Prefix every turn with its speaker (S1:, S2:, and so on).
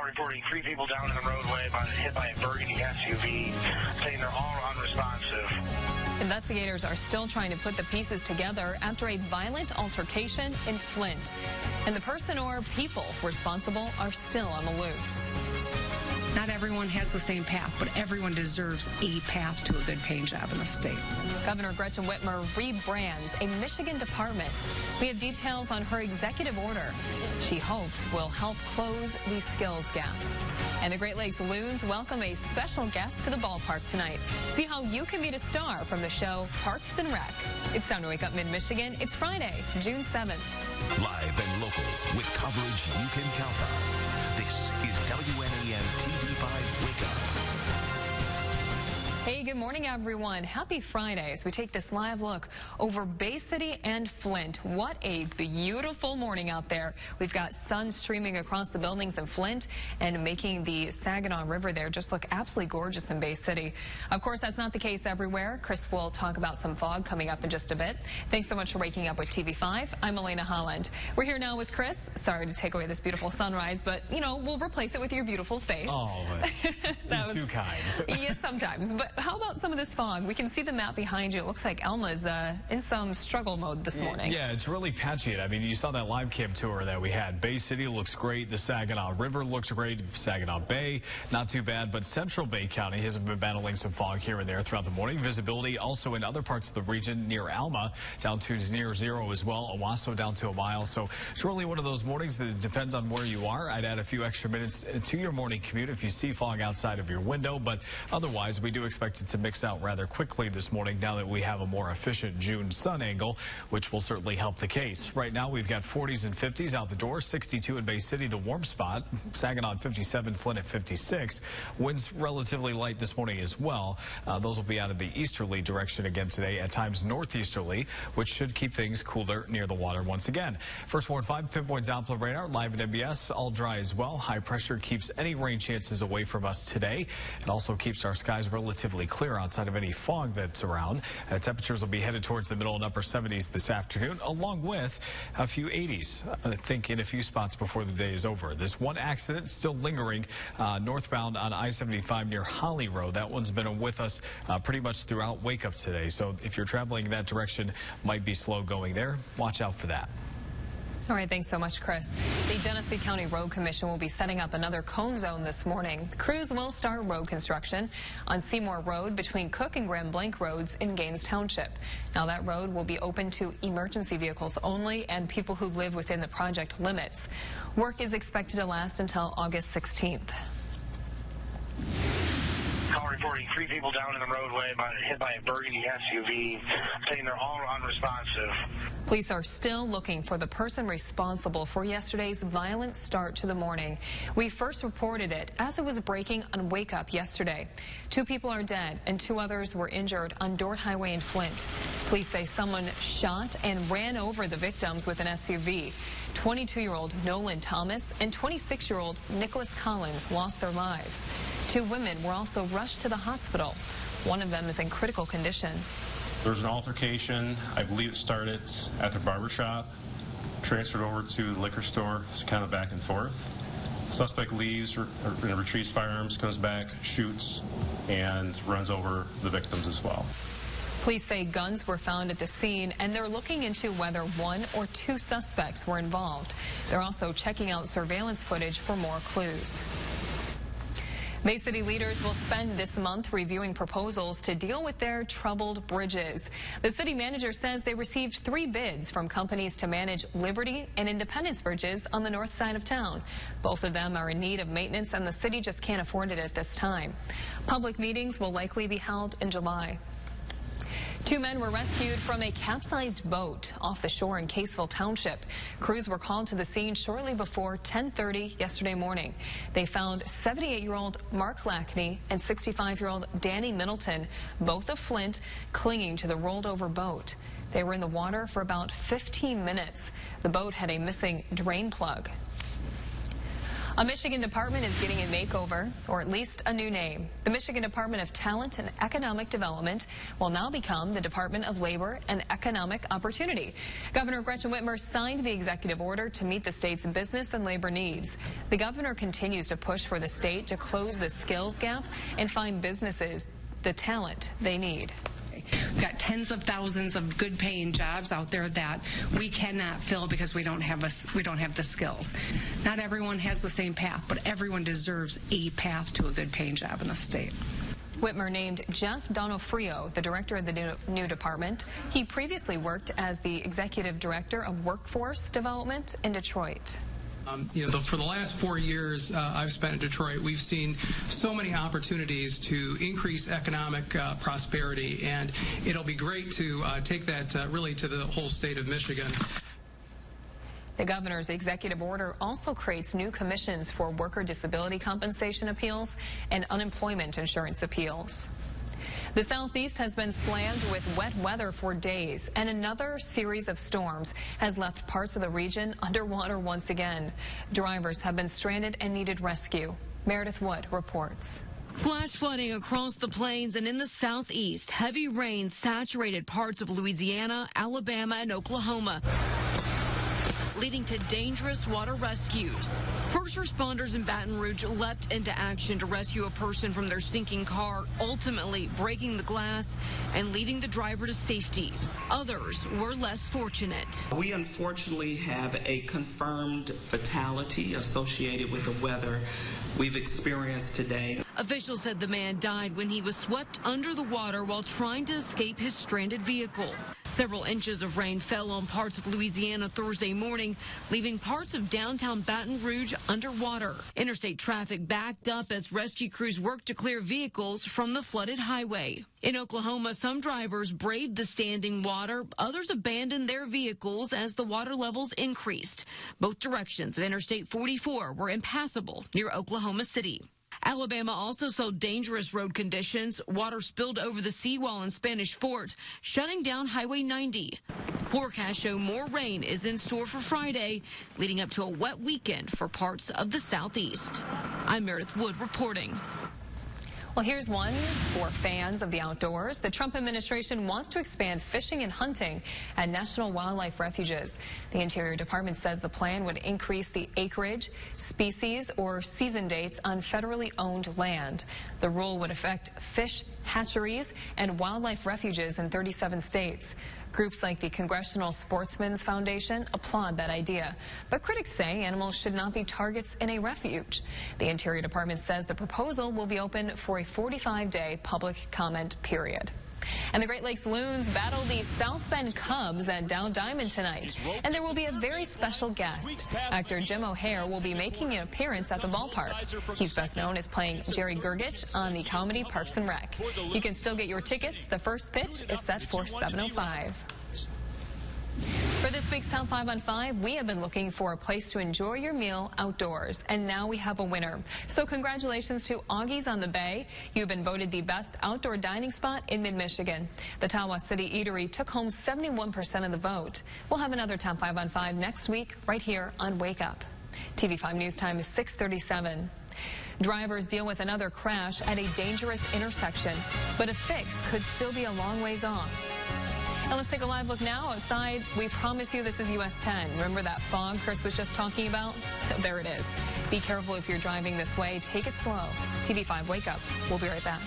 S1: Reporting 3 people down in the roadway hit by a burgundy SUV, saying they're all unresponsive.
S2: Investigators are still trying to put the pieces together after a violent altercation in Flint. And the person or people responsible are still on the loose.
S3: Not everyone has the same path, but everyone deserves a path to a good paying job in the state.
S2: Governor Gretchen Whitmer rebrands a Michigan department. We have details on her executive order she hopes will help close the skills gap. And the Great Lakes Loons welcome a special guest to the ballpark tonight. See how you can meet a star from the show Parks and Rec. It's time to wake up mid-Michigan. It's Friday, June 7th.
S4: Live and local with coverage you can count on. This is WNAN TV5 Wake Up.
S2: Hey, good morning, everyone. Happy Friday as we take this live look over Bay City and Flint. What a beautiful morning out there. We've got sun streaming across the buildings in Flint and making the Saginaw River there just look absolutely gorgeous in Bay City. Of course, that's not the case everywhere. Chris will talk about some fog coming up in just a bit. Thanks so much for waking up with TV5. I'm Elena Holland. We're here now with Chris. Sorry to take away this beautiful sunrise, but, you know, we'll replace it with your beautiful face.
S5: Oh, you're too kind.
S2: Yes, sometimes. But how about some of this fog? We can see the map behind you. It looks like Elma's in some struggle mode this morning.
S5: Yeah, it's really patchy. I mean, you saw that live cam tour that we had. Bay City looks great. The Saginaw River looks great. Saginaw Bay, not too bad. But Central Bay County has been battling some fog here and there throughout the morning. Visibility also in other parts of the region near Alma down to near zero as well. Owasso down to a mile. So it's really one of those mornings that it depends on where you are. I'd add a few extra minutes to your morning commute if you see fog outside of your window. But otherwise, we do expect it to mix out rather quickly this morning now that we have a more efficient June sun angle, which will certainly help the case. Right now, we've got 40s and 50s out the door, 62 in Bay City, the warm spot, Saginaw at 57, Flint at 56. Winds relatively light this morning as well. Those will be out of the easterly direction again today, at times northeasterly, which should keep things cooler near the water once again. First Ward 5 pinpoint Doppler radar live at MBS, all dry as well. High pressure keeps any rain chances away from us today. It also keeps our skies relatively clear outside of any fog that's around. Temperatures will be headed towards the middle and upper 70s this afternoon, along with a few 80s, I think, in a few spots before the day is over. This one accident still lingering northbound on I-75 near Holly Road. That one's been with us pretty much throughout wake up today. So if you're traveling in that direction, might be slow going there. Watch out for that.
S2: All right, thanks so much, Chris. The Genesee County Road Commission will be setting up another cone zone this morning. Crews will start road construction on Seymour Road between Cook and Grand Blanc roads in Gaines Township. Now, that road will be open to emergency vehicles only and people who live within the project limits. Work is expected to last until August 16th.
S1: Call reporting 3 people down in the roadway hit by a burgundy SUV, saying they're all unresponsive.
S2: Police are still looking for the person responsible for yesterday's violent start to the morning. We first reported it as it was breaking on Wake Up yesterday. 2 people are dead and 2 others were injured on Dort Highway in Flint. Police say someone shot and ran over the victims with an SUV. 22-year-old Nolan Thomas and 26-year-old Nicholas Collins lost their lives. 2 women were also rushed to the hospital. One of them is in critical condition.
S6: There was an altercation. I believe it started at the barber shop, transferred over to the liquor store, so kind of back and forth. Suspect leaves, retrieves firearms, comes back, shoots, and runs over the victims as well.
S2: Police say guns were found at the scene, and they're looking into whether 1 or 2 suspects were involved. They're also checking out surveillance footage for more clues. Bay City leaders will spend this month reviewing proposals to deal with their troubled bridges. The city manager says they received 3 bids from companies to manage Liberty and Independence bridges on the north side of town. Both of them are in need of maintenance, and the city just can't afford it at this time. Public meetings will likely be held in July. 2 men were rescued from a capsized boat off the shore in Caseville Township. Crews were called to the scene shortly before 10:30 yesterday morning. They found 78-year-old Mark Lackney and 65-year-old Danny Middleton, both of Flint, clinging to the rolled over boat. They were in the water for about 15 minutes. The boat had a missing drain plug. A Michigan department is getting a makeover, or at least a new name. The Michigan Department of Talent and Economic Development will now become the Department of Labor and Economic Opportunity. Governor Gretchen Whitmer signed the executive order to meet the state's business and labor needs. The governor continues to push for the state to close the skills gap and find businesses the talent they need.
S3: We've got tens of thousands of good paying jobs out there that we cannot fill because we don't have the skills. Not everyone has the same path, but everyone deserves a path to a good paying job in the state.
S2: Whitmer named Jeff Donofrio the director of the new department. He previously worked as the executive director of workforce development in Detroit.
S7: For the last 4 years I've spent in Detroit, we've seen so many opportunities to increase economic prosperity, and it'll be great to take that really to the whole state of Michigan.
S2: The governor's executive order also creates new commissions for worker disability compensation appeals and unemployment insurance appeals. The Southeast has been slammed with wet weather for days, and another series of storms has left parts of the region underwater once again. Drivers have been stranded and needed rescue. Meredith Wood reports.
S8: Flash flooding across the plains and in the southeast. Heavy rain saturated parts of Louisiana, Alabama, and Oklahoma, leading to dangerous water rescues. First responders in Baton Rouge leapt into action to rescue a person from their sinking car, ultimately breaking the glass and leading the driver to safety. Others were less fortunate.
S9: We unfortunately have a confirmed fatality associated with the weather we've experienced today.
S8: Officials said the man died when he was swept under the water while trying to escape his stranded vehicle. Several inches of rain fell on parts of Louisiana Thursday morning, leaving parts of downtown Baton Rouge underwater. Interstate traffic backed up as rescue crews worked to clear vehicles from the flooded highway. In Oklahoma, some drivers braved the standing water. Others abandoned their vehicles as the water levels increased. Both directions of Interstate 44 were impassable near Oklahoma City. Alabama also saw dangerous road conditions. Water spilled over the seawall in Spanish Fort, shutting down Highway 90. Forecasts show more rain is in store for Friday, leading up to a wet weekend for parts of the southeast. I'm Meredith Wood reporting.
S2: Well, here's one for fans of the outdoors. The Trump administration wants to expand fishing and hunting at national wildlife refuges. The Interior Department says the plan would increase the acreage, species, or season dates on federally owned land. The rule would affect fish hatcheries and wildlife refuges in 37 states. Groups like the Congressional Sportsmen's Foundation applaud that idea, but critics say animals should not be targets in a refuge. The Interior Department says the proposal will be open for a 45-day public comment period. And the Great Lakes Loons battle the South Bend Cubs at Dow Diamond tonight. And there will be a very special guest. Actor Jim O'Heir will be making an appearance at the ballpark. He's best known as playing Jerry Gergich on the comedy Parks and Rec. You can still get your tickets. The first pitch is set for 7:05. For this week's Top 5 on 5, we have been looking for a place to enjoy your meal outdoors, and now we have a winner. So congratulations to Augie's on the Bay. You've been voted the best outdoor dining spot in mid-Michigan. The Tawas City Eatery took home 71% of the vote. We'll have another Top 5 on 5 next week right here on Wake Up. TV5 News Time is 6:37. Drivers deal with another crash at a dangerous intersection, but a fix could still be a long ways off. Now let's take a live look now outside. We promise you this is US 10. Remember that fog Chris was just talking about? There it is. Be careful if you're driving this way. Take it slow. TV5 Wake Up. We'll be right back.